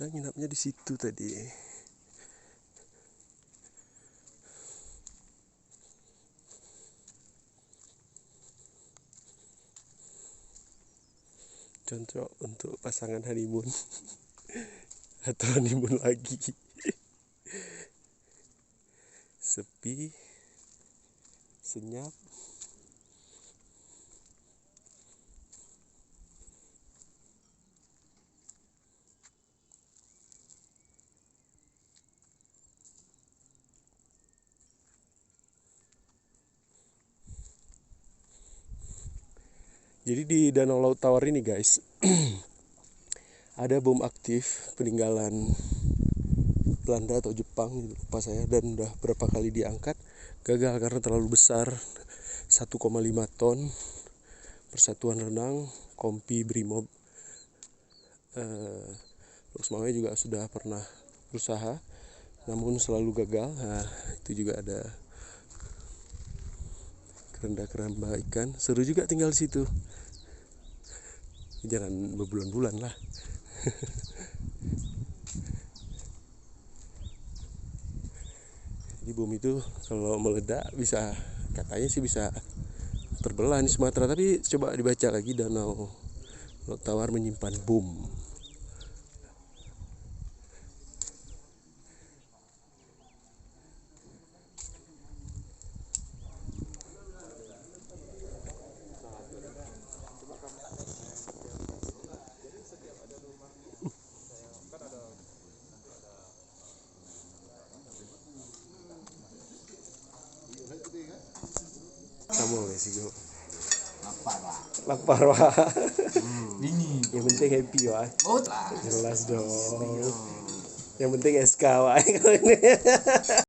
kita nginapnya di situ tadi. Cocok untuk pasangan honeymoon atau honeymoon lagi. Sepi, senyap. Jadi di Danau Laut Tawar ini guys, ada bom aktif peninggalan Belanda atau Jepang, lupa saya, dan udah berapa kali diangkat, gagal karena terlalu besar, 1,5 ton. Persatuan Renang, Kompi Brimob, Lux Mawai juga sudah pernah berusaha, namun selalu gagal. Nah, itu juga ada keramba ikan, seru juga tinggal di situ. Jangan berbulan-bulan lah. Jadi bom itu kalau meledak bisa, katanya sih bisa terbelah di Sumatera, tapi coba dibaca lagi, Danau Laut Tawar menyimpan bom. Kamu sih gue lapar wah. Ini Yang penting happy wah. oh Jelas dong. Yang penting SK wah.